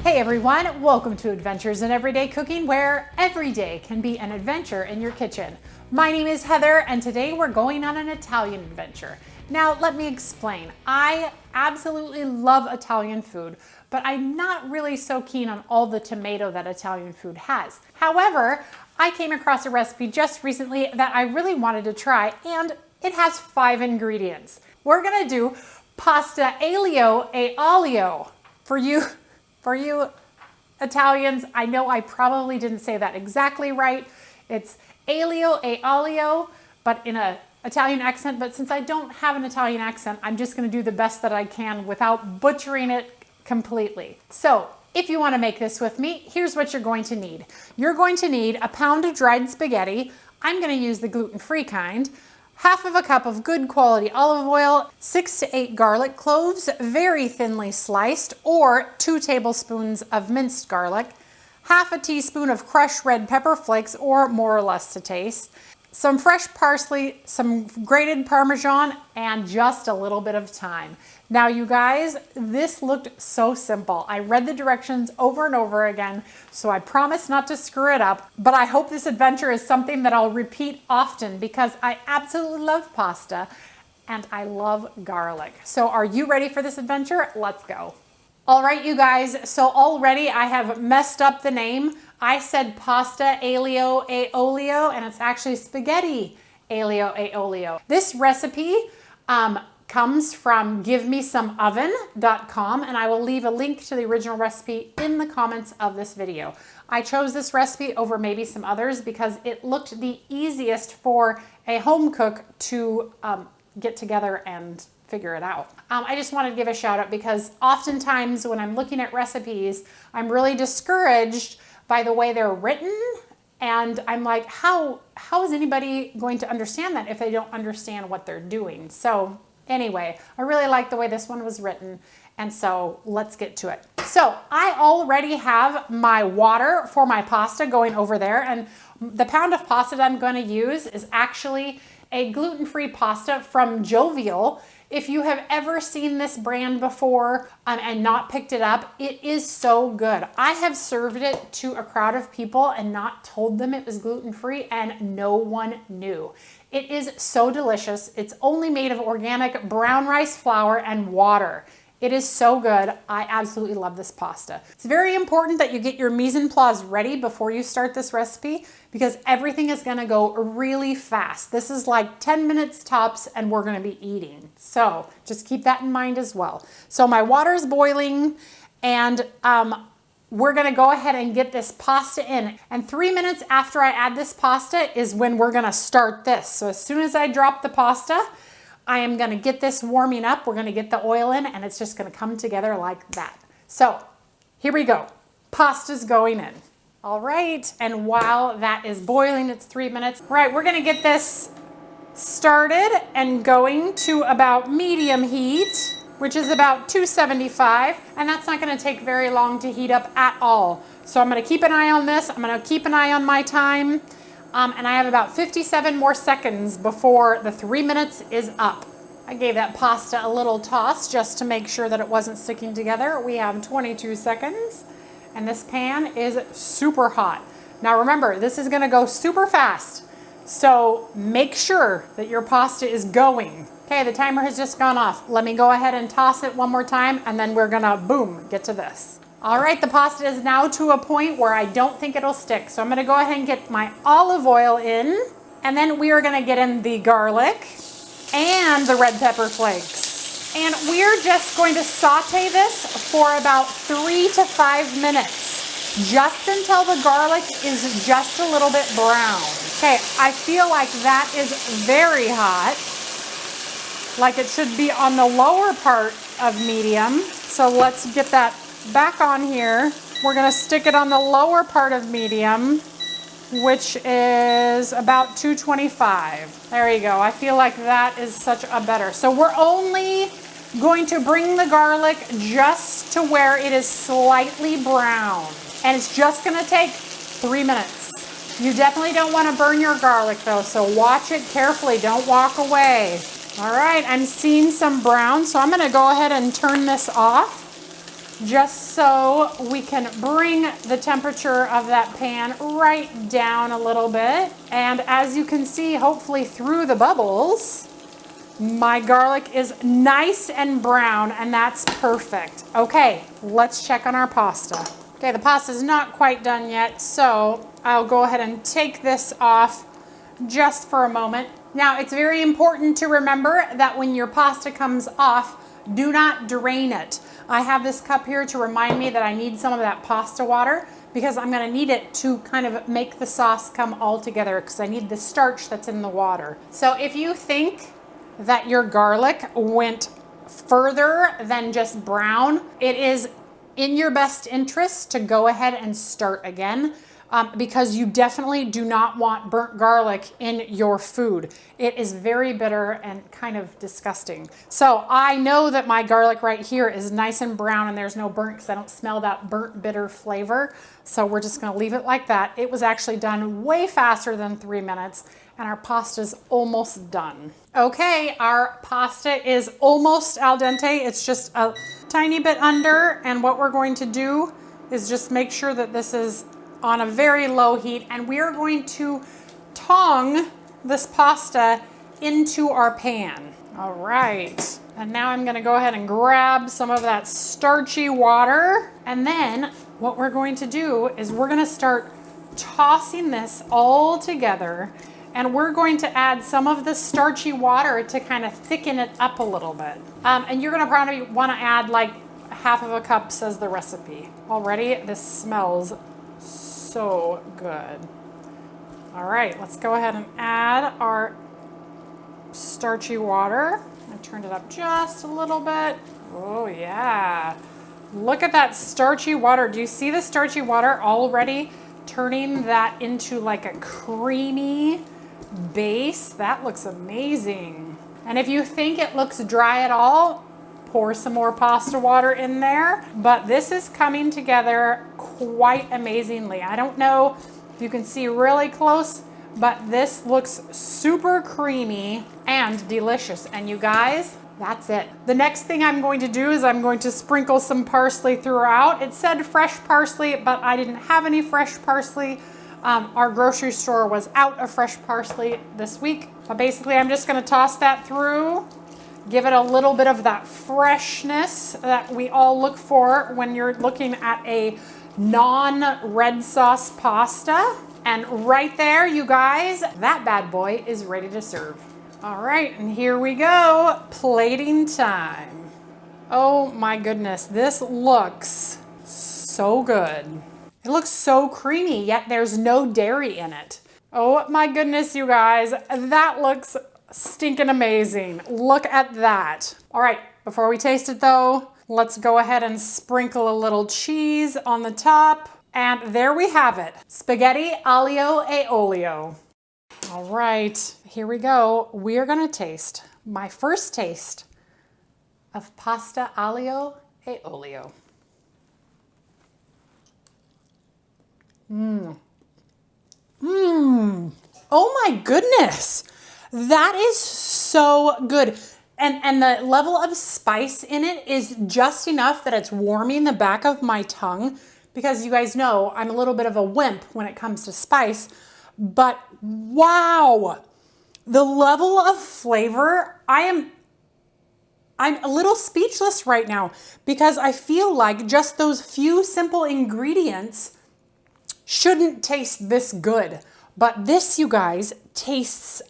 Hey everyone, welcome to Adventures in Everyday Cooking, where every day can be an adventure in your kitchen. My name is Heather, and today we're going on an Italian adventure. Now, let me explain. I absolutely love Italian food, but I'm not really so keen on all the tomato that Italian food has. However, I came across a recipe just recently that I really wanted to try, and it has 5 ingredients. We're gonna do pasta aglio e olio. For you Italians, I know I probably didn't say that exactly right. It's aglio e olio, but in an Italian accent. But since I don't have an Italian accent, I'm just gonna do the best that I can without butchering it completely. So if you wanna make this with me, here's what you're going to need. You're going to need a pound of dried spaghetti. I'm gonna use the gluten-free kind. Half of a cup of good quality olive oil, 6 to 8 garlic cloves, very thinly sliced, or 2 tablespoons of minced garlic, half a teaspoon of crushed red pepper flakes, or more or less to taste, some fresh parsley, some grated Parmesan, and just a little bit of thyme. Now you guys, this looked so simple. I read the directions over and over again, so I promise not to screw it up, but I hope this adventure is something that I'll repeat often because I absolutely love pasta and I love garlic. So are you ready for this adventure? Let's go. All right, you guys, so already I have messed up the name. I said pasta aglio e olio, and it's actually spaghetti aglio e olio. This recipe comes from givemesomeoven.com, and I will leave a link to the original recipe in the comments of this video. I chose this recipe over maybe some others because it looked the easiest for a home cook to get together and figure it out. I just wanted to give a shout out because oftentimes when I'm looking at recipes, I'm really discouraged by the way they're written. And I'm like, how is anybody going to understand that if they don't understand what they're doing? So anyway, I really like the way this one was written. And so let's get to it. So I already have my water for my pasta going over there. And the pound of pasta that I'm going to use is actually a gluten-free pasta from Jovial. If you have ever seen this brand before and not picked it up, it is so good. I have served it to a crowd of people and not told them it was gluten-free, and no one knew. It is so delicious. It's only made of organic brown rice flour and water. It is so good. I absolutely love this pasta. It's very important that you get your mise en place ready before you start this recipe because everything is gonna go really fast. This is like 10 minutes tops and we're gonna be eating. So just keep that in mind as well. So my water is boiling and we're gonna go ahead and get this pasta in. And 3 minutes after I add this pasta is when we're gonna start this. So as soon as I drop the pasta, I am gonna get this warming up. We're gonna get the oil in and it's just gonna come together like that. So here we go. Pasta's going in. All right, and while that is boiling, it's 3 minutes. Right, we're gonna get this started and going to about medium heat, which is about 275, and that's not gonna take very long to heat up at all. So I'm gonna keep an eye on this. I'm gonna keep an eye on my time. And I have about 57 more seconds before the 3 minutes is up. I gave that pasta a little toss just to make sure that it wasn't sticking together. We have 22 seconds and this pan is super hot. Now remember, this is gonna go super fast. So make sure that your pasta is going. Okay, the timer has just gone off. Let me go ahead and toss it one more time and then we're gonna, boom, get to this. All right, the pasta is now to a point where I don't think it'll stick. So I'm gonna go ahead and get my olive oil in, and then we are gonna get in the garlic and the red pepper flakes. And we're just going to saute this for about 3 to 5 minutes, just until the garlic is just a little bit brown. Okay, I feel like that is very hot, like it should be on the lower part of medium. So let's get that back on here. We're gonna stick it on the lower part of medium, which is about 225. There you go. I feel like that is such a better. So we're only going to bring the garlic just to where it is slightly brown. And it's just gonna take 3 minutes. You definitely don't wanna burn your garlic though, so watch it carefully, don't walk away. All right, I'm seeing some brown, so I'm gonna go ahead and turn this off. just so we can bring the temperature of that pan right down a little bit. And as you can see, hopefully through the bubbles, my garlic is nice and brown, and that's perfect. Okay, let's check on our pasta. Okay, the pasta is not quite done yet, so I'll go ahead and take this off just for a moment. Now, it's very important to remember that when your pasta comes off, do not drain it. I have this cup here to remind me that I need some of that pasta water because I'm gonna need it to kind of make the sauce come all together because I need the starch that's in the water. So if you think that your garlic went further than just brown, it is in your best interest to go ahead and start again. Because you definitely do not want burnt garlic in your food. It is very bitter and kind of disgusting. So I know that my garlic right here is nice and brown and there's no burnt because I don't smell that burnt bitter flavor. So we're just gonna leave it like that. It was actually done way faster than 3 minutes and our pasta's almost done. Okay, our pasta is almost al dente. It's just a tiny bit under, and what we're going to do is just make sure that this is on a very low heat, and we are going to tong this pasta into our pan. All right, and now I'm gonna go ahead and grab some of that starchy water, and then what we're going to do is we're gonna start tossing this all together, and we're going to add some of the starchy water to kind of thicken it up a little bit. And you're gonna probably wanna add like half of a cup, says the recipe. Already, this smells so good. All right, let's go ahead and add our starchy water. I turned it up just a little bit. Oh yeah. Look at that starchy water. Do you see the starchy water already turning that into like a creamy base? That looks amazing. And if you think it looks dry at all, pour some more pasta water in there, but this is coming together quite amazingly. I don't know if you can see really close, but this looks super creamy and delicious. And you guys, that's it. The next thing I'm going to do is I'm going to sprinkle some parsley throughout. It said fresh parsley, but I didn't have any fresh parsley. Our grocery store was out of fresh parsley this week, but basically I'm just gonna toss that through. Give it a little bit of that freshness that we all look for when you're looking at a non-red sauce pasta. And right there, you guys, that bad boy is ready to serve. All right, and here we go, plating time. Oh my goodness, this looks so good. It looks so creamy, yet there's no dairy in it. Oh my goodness, you guys, that looks stinking amazing. Look at that. All right, before we taste it though, let's go ahead and sprinkle a little cheese on the top. And there we have it. Spaghetti aglio e olio. All right, here we go. We are gonna taste my first taste of pasta aglio e olio. Oh my goodness. That is so good. And the level of spice in it is just enough that it's warming the back of my tongue, because you guys know I'm a little bit of a wimp when it comes to spice, but wow, the level of flavor, I'm a little speechless right now because I feel like just those few simple ingredients shouldn't taste this good. But this, you guys, tastes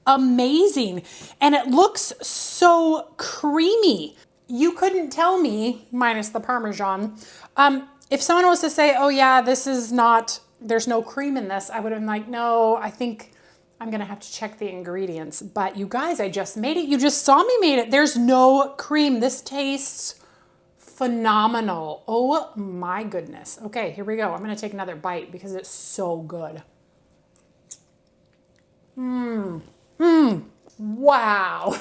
amazing, and it looks so creamy. You couldn't tell me, minus the Parmesan, if someone was to say, oh yeah, this is not, there's no cream in this, I would have been like, no, I think I'm gonna have to check the ingredients. But you guys, I just made it. You just saw me made it. There's no cream. This tastes phenomenal. Oh my goodness. Okay, here we go. I'm gonna take another bite because it's so good. Wow.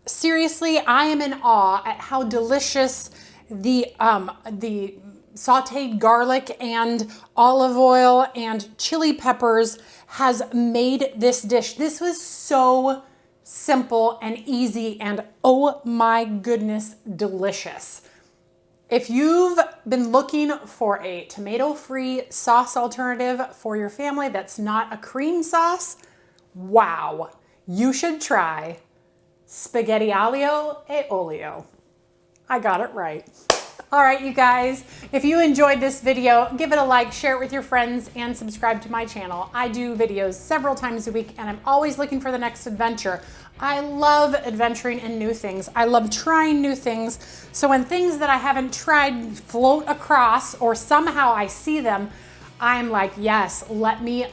Seriously, I am in awe at how delicious the sauteed garlic and olive oil and chili peppers has made this dish. This was so simple and easy and oh my goodness, delicious. If you've been looking for a tomato-free sauce alternative for your family that's not a cream sauce, wow, you should try spaghetti aglio e olio. I got it right. All right, you guys, if you enjoyed this video, give it a like, share it with your friends, and subscribe to my channel. I do videos several times a week, and I'm always looking for the next adventure. I love adventuring in new things. I love trying new things. So when things that I haven't tried float across or somehow I see them, I'm like, yes, let me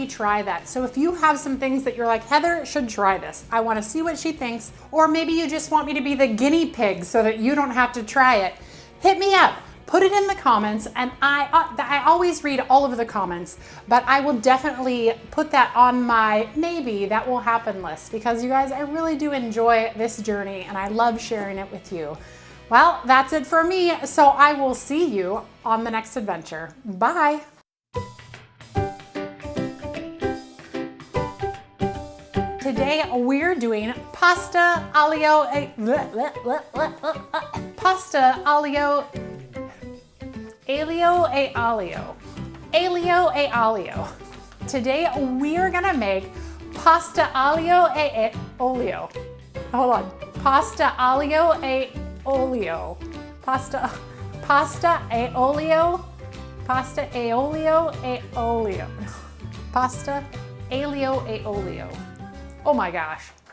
try that. So if you have some things that you're like, Heather should try this, I want to see what she thinks, or maybe you just want me to be the guinea pig so that you don't have to try it, hit me up. Put it in the comments, and I always read all of the comments, but I will definitely put that on my maybe that will happen list, because you guys, I really do enjoy this journey and I love sharing it with you. Well, that's it for me, so I will see you on the next adventure. Bye. Today we're doing pasta aglio e olio. Today we're gonna make pasta aglio e olio. Hold on. Pasta aglio e olio. Pasta e olio. Pasta e olio e olio. Pasta aglio e olio. Oh my gosh.